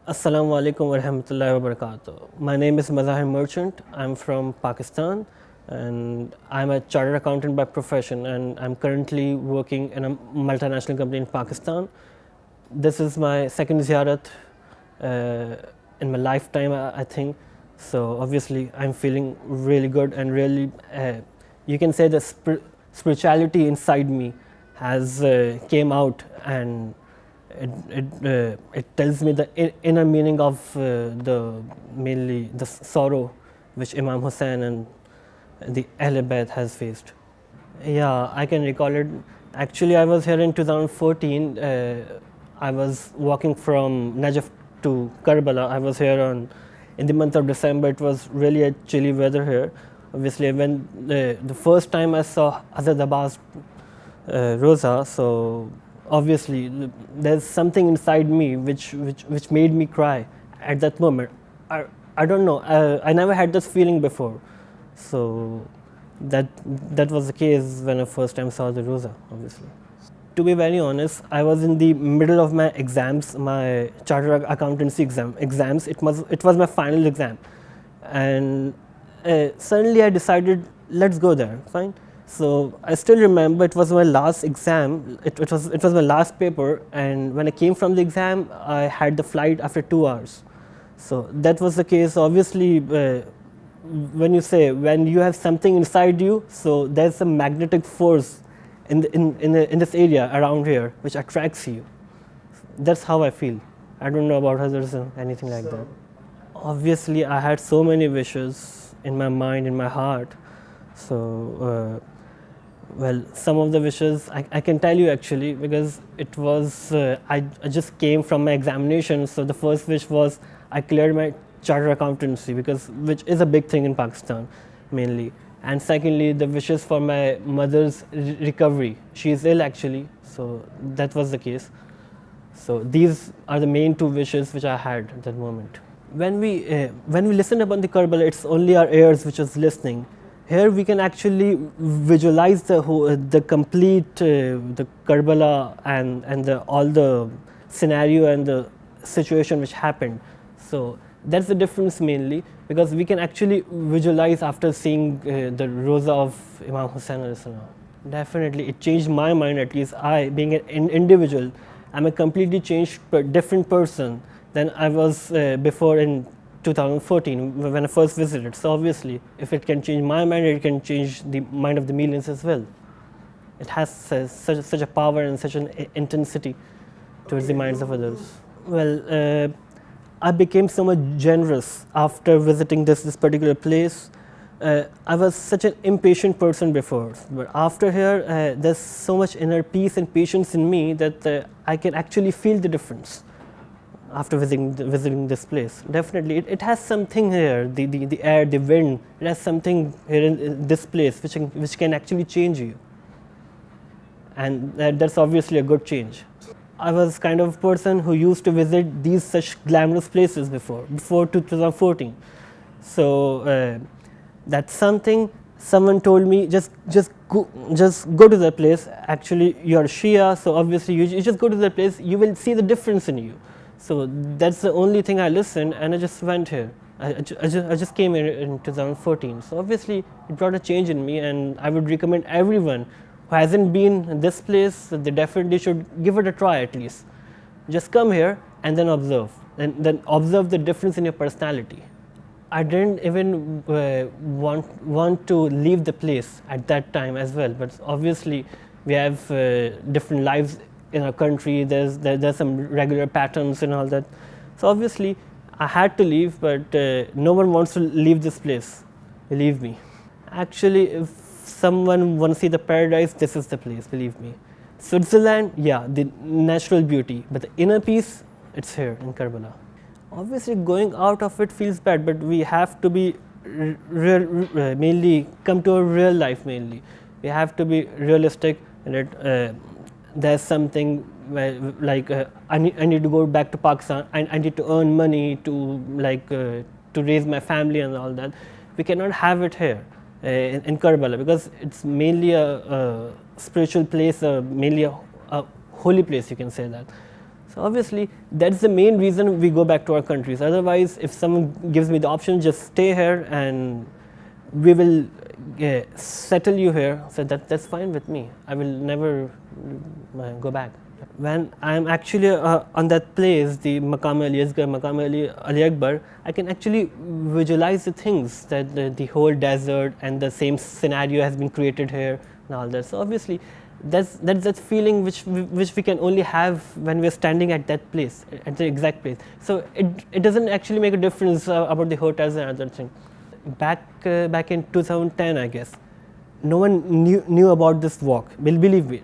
Assalamu alaikum wa rahmatullahi wa barakatuh. My name is Mazahir Marchant. I'm from Pakistan and I'm a chartered accountant by profession, and I'm currently working in a multinational company in Pakistan. This is my second ziyarat in my lifetime, I think. So obviously I'm feeling really good and really, you can say the spirituality inside me has came out, and it tells me the inner meaning of mainly the sorrow which Imam Hussein and the Al-Abbas has faced. Yeah, I can recall it. Actually, I was here in 2014. I was walking from Najaf to Karbala. I was here in the month of December. It was really a chilly weather here. Obviously, when the first time I saw Al-Abbas Rosa, so obviously there's something inside me which made me cry at that moment. I don't know. I never had this feeling before. So that was the case when I first time saw the Rosa, obviously. To be very honest, I was in the middle of my exams, my chartered accountancy exams. It was my final exam, and suddenly I decided, let's go there. Fine. So I still remember it was my last exam. It was my last paper, and when I came from the exam, I had the flight after 2 hours. So that was the case. Obviously, when you have something inside you, so there's a magnetic force in this area around here which attracts you. That's how I feel. I don't know about others or anything like that. Obviously, I had so many wishes in my mind, in my heart. So, well, some of the wishes I can tell you actually, because it was I just came from my examination. So the first wish was I cleared my chartered accountancy, which is a big thing in Pakistan mainly. And secondly, the wishes for my mother's recovery. She is ill actually, so that was the case. So these are the main two wishes which I had at that moment. When we listen upon the Karbala, it's only our ears which is listening. Here we can actually visualize the complete the Karbala and all the scenario and the situation which happened. So that's the difference mainly, because we can actually visualize after seeing the Rosa of Imam Hussein. Definitely, it changed my mind. At least I, being an individual, I'm a completely changed, different person than I was before in 2014 when I first visited. So obviously, if it can change my mind, it can change the mind of the millions as well. It has such a power and such an intensity towards the minds of others. Well, I became so much generous after visiting this particular place. I was such an impatient person before, but after here, there's so much inner peace and patience in me that I can actually feel the difference after visiting this place. Definitely, it has something here, the air, the wind, it has something here in this place which can actually change you. And that's obviously a good change. I was kind of person who used to visit these such glamorous places before 2014. So that's something someone told me, just go to the place. Actually, you're Shia, so obviously you just go to the place, you will see the difference in you. So that's the only thing I listened, and I just went here. I just came here in 2014. So obviously it brought a change in me, and I would recommend everyone who hasn't been in this place, they definitely should give it a try at least. Just come here and then observe, and then observe the difference in your personality. I didn't even want to leave the place at that time as well, but obviously we have different lives in our country. There's some regular patterns and all that. So obviously I had to leave, but no one wants to leave this place, believe me. Actually, if someone wants to see the paradise, this is the place, believe me. Switzerland, yeah, the natural beauty, but the inner peace, it's here in Karbala. Obviously, going out of it feels bad, but we have to be mainly come to a real life mainly. We have to be realistic, and there's something where, like I need to go back to Pakistan. I need to earn money to to raise my family and all that. We cannot have it here in Karbala, because it's mainly a spiritual place, mainly a holy place, you can say that. So obviously, that's the main reason we go back to our countries. Otherwise, if someone gives me the option, just stay here and we will settle you here, so that's fine with me. I will never go back. When I'm actually on that place, the Maqam Ali Asghar, Maqam Ali Akbar, I can actually visualize the things, that the whole desert and the same scenario has been created here and all that. So obviously, that's that feeling which we can only have when we're standing at that place, at the exact place. So it doesn't actually make a difference about the hotels and other things. Back in 2010, I guess, no one knew about this walk. Believe me.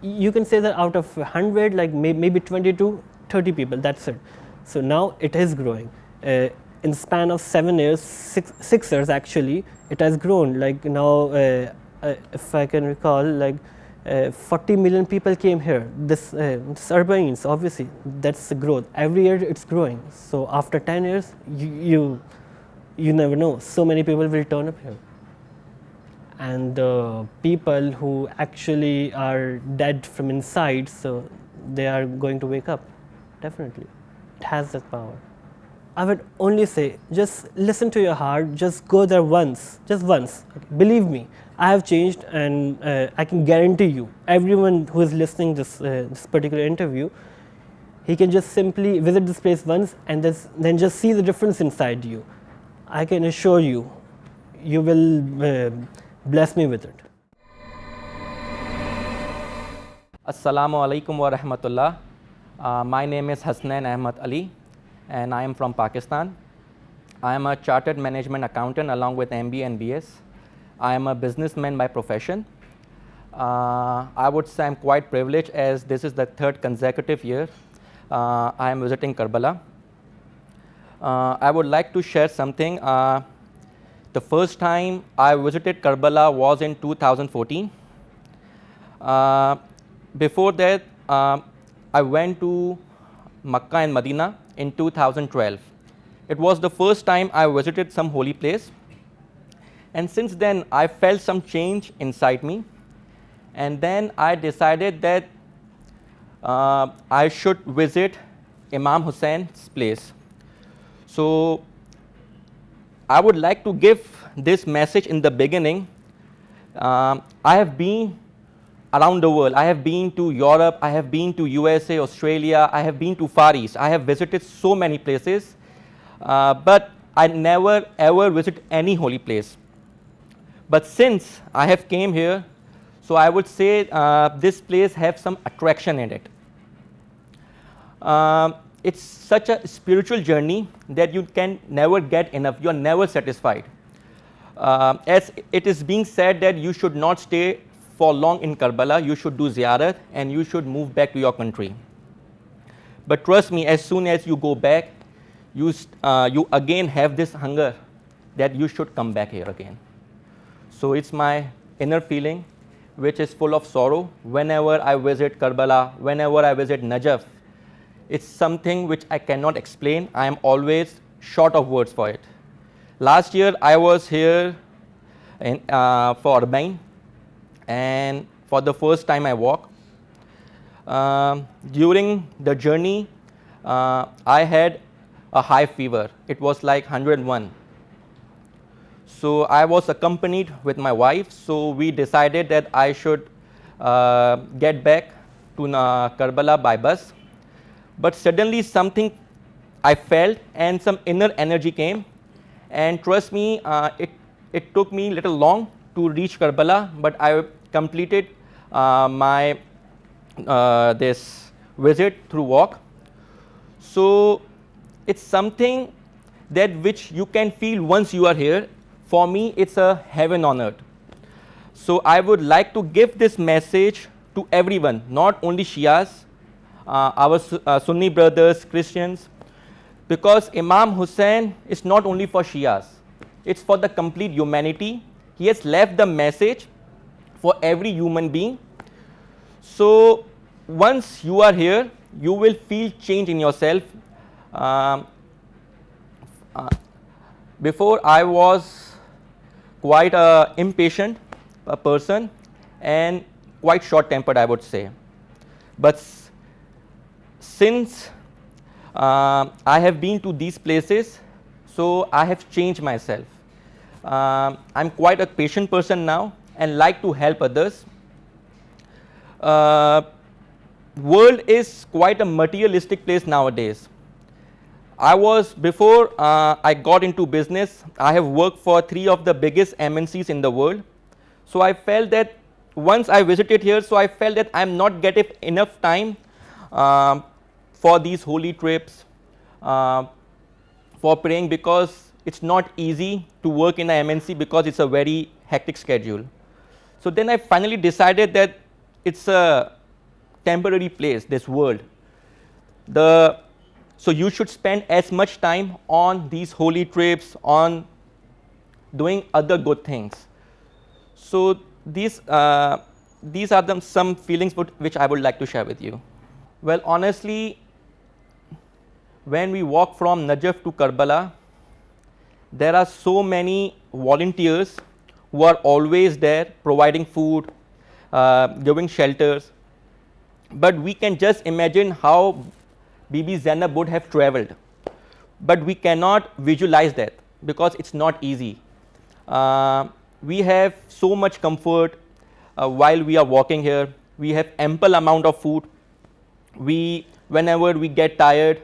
You can say that out of 100, like maybe 20 to 30 people, that's it. So now it is growing. In the span of 7 years, 6 years actually, it has grown. Like now, if I can recall, like 40 million people came here. This Urbans, obviously, that's the growth. Every year it's growing. So after 10 years, you never know. So many people will turn up here. And the people who actually are dead from inside, so they are going to wake up, definitely. It has that power. I would only say, just listen to your heart, just go there once, just once. Okay. Believe me, I have changed, and I can guarantee you, everyone who is listening this particular interview, he can just simply visit this place once and then just see the difference inside you. I can assure you, you will bless me with it. Assalamu alaikum wa rahmatullah. My name is Hasanain Ahmed Ali, and I am from Pakistan. I am a chartered management accountant along with MBA and BS. I am a businessman by profession. I would say I'm quite privileged, as this is the 3rd consecutive year I am visiting Karbala. I would like to share something. The first time I visited Karbala was in 2014. Before that, I went to Makkah and Medina in 2012. It was the first time I visited some holy place. And since then, I felt some change inside me. And then I decided that I should visit Imam Hussein's place. So I would like to give this message in the beginning. I have been around the world. I have been to Europe, I have been to USA, Australia, I have been to Far East. I have visited so many places, but I never ever visited any holy place. But since I have came here, so I would say this place has some attraction in it. It's such a spiritual journey that you can never get enough. You are never satisfied. As it is being said that you should not stay for long in Karbala, you should do ziyarat and you should move back to your country. But trust me, as soon as you go back, you again have this hunger that you should come back here again. So it's my inner feeling, which is full of sorrow. Whenever I visit Karbala, whenever I visit Najaf, it's something which I cannot explain. I am always short of words for it. Last year, I was here for Urbain, and for the first time I walked. During the journey, I had a high fever. It was like 101. So I was accompanied with my wife, so we decided that I should get back to Karbala by bus. But suddenly something I felt and some inner energy came, and trust me, it took me a little long to reach Karbala, but I completed my this visit through walk. So it's something that which you can feel once you are here. For me, it's a heaven on earth. So I would like to give this message to everyone, not only Shias, our Sunni brothers, Christians, because Imam Hussein is not only for Shias, it's for the complete humanity. He has left the message for every human being. So once you are here, you will feel change in yourself. Before, I was quite an impatient person and quite short-tempered, I would say. But since I have been to these places, so I have changed myself. I'm quite a patient person now and like to help others. World is quite a materialistic place nowadays. Before I got into business, I have worked for 3 of the biggest MNCs in the world. So I felt that once I visited here, so I felt that I'm not getting enough time for these holy trips, for praying, because it's not easy to work in a MNC because it's a very hectic schedule. So then I finally decided that it's a temporary place, this world. So you should spend as much time on these holy trips, on doing other good things. So these are some feelings which I would like to share with you. Well, honestly, when we walk from Najaf to Karbala, there are so many volunteers who are always there providing food, giving shelters. But we can just imagine how Bibi Zainab would have traveled. But we cannot visualize that because it's not easy. We have so much comfort while we are walking here. We have ample amount of food. Whenever we get tired,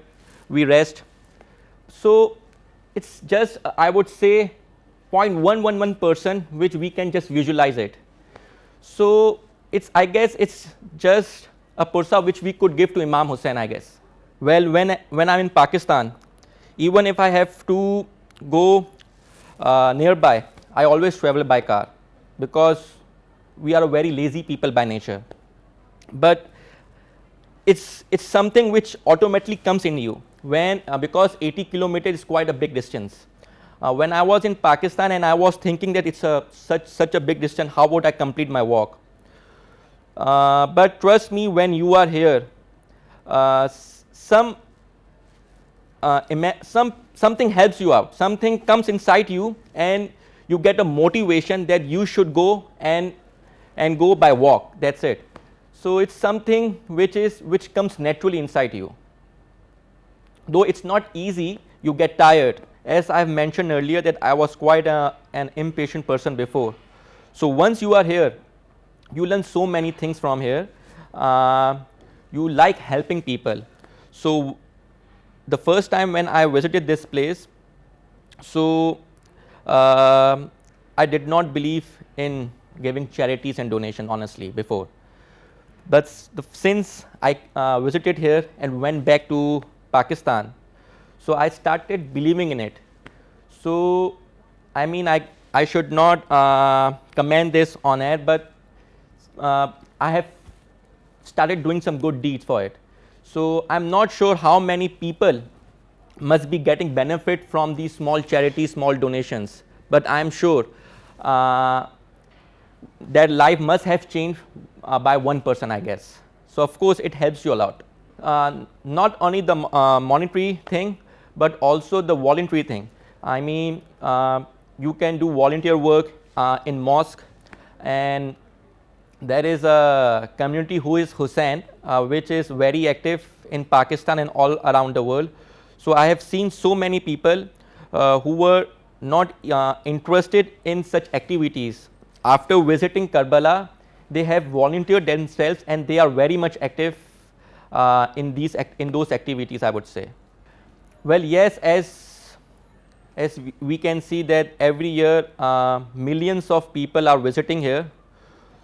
we rest. So it's just, I would say, 0.111% which we can just visualize it. So I guess it's just a pursa which we could give to Imam Hussein, I guess. Well, when I'm in Pakistan, even if I have to go nearby, I always travel by car because we are a very lazy people by nature. But it's something which automatically comes in you because 80 kilometers is quite a big distance. When I was in Pakistan and I was thinking that it's such a big distance, how would I complete my walk? But trust me, when you are here, something helps you out, something comes inside you, and you get a motivation that you should go and go by walk. That's it. So it's something which comes naturally inside you. Though it's not easy, you get tired. As I've mentioned earlier, that I was quite an impatient person before. So once you are here, you learn so many things from here. You like helping people. So the first time when I visited this place, so I did not believe in giving charities and donation, honestly, before. But since I visited here and went back to Pakistan, so I started believing in it. So I mean, I should not comment this on air, but I have started doing some good deeds for it. So I'm not sure how many people must be getting benefit from these small charities, small donations, but I'm sure their life must have changed by one person, I guess. So of course it helps you a lot. Not only the monetary thing, but also the voluntary thing. I mean, you can do volunteer work in mosque, and there is a community who is Hussein, which is very active in Pakistan and all around the world. So I have seen so many people who were not interested in such activities. After visiting Karbala, they have volunteered themselves and they are very much active in those activities, I would say. Well, yes, as we can see that every year millions of people are visiting here.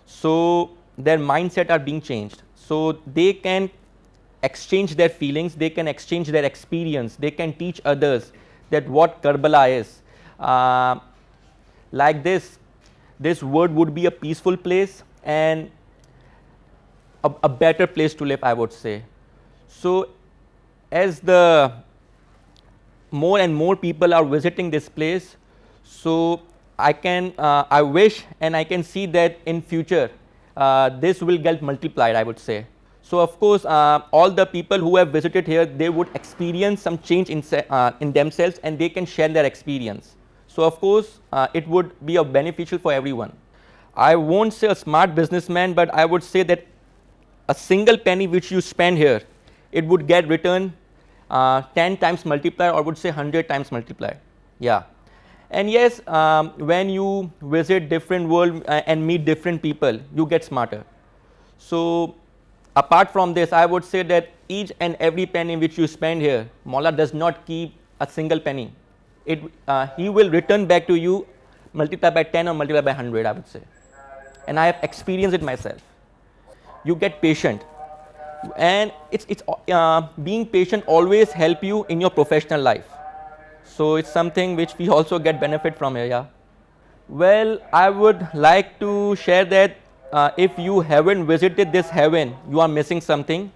So their mindset are being changed. So they can exchange their feelings, they can exchange their experience, they can teach others that what Karbala is. Like this world would be a peaceful place and a better place to live, I would say. So as the more and more people are visiting this place, so I wish and I can see that in future this will get multiplied, I would say. So of course all the people who have visited here, they would experience some change in themselves and they can share their experience. So of course it would be beneficial for everyone. I won't say a smart businessman, but I would say that a single penny which you spend here it would get returned 10 times multiplied, or would say 100 times multiplied. Yeah. And yes, when you visit different world and meet different people, you get smarter. So apart from this, I would say that each and every penny which you spend here, Maula does not keep a single penny. He will return back to you, multiply by 10 or multiply by 100, I would say. And I have experienced it myself. You get patient, and being patient always help you in your professional life. So it's something which we also get benefit from here. Yeah. Well, I would like to share that if you haven't visited this heaven, you are missing something.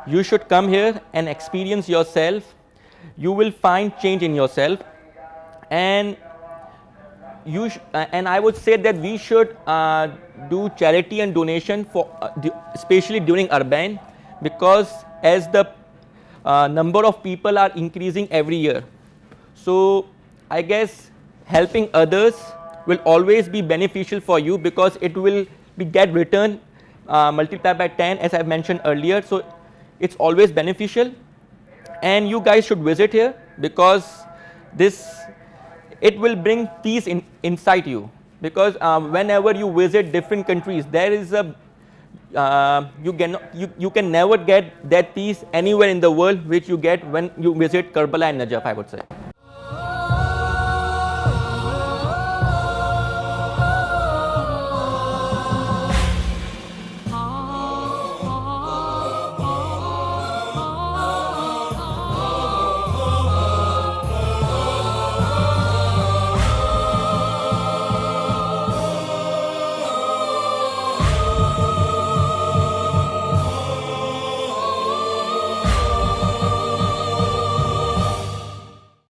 You should come here and experience yourself. You will find change in yourself, and I would say that we should do charity and donation for especially during Urban, because as the number of people are increasing every year. So I guess helping others will always be beneficial for you, because it will get returned multiplied by 10, as I mentioned earlier. So it's always beneficial, and you guys should visit here, because it will bring peace inside you. Because whenever you visit different countries, there is you can never get that peace anywhere in the world which you get when you visit Karbala and Najaf, I would say.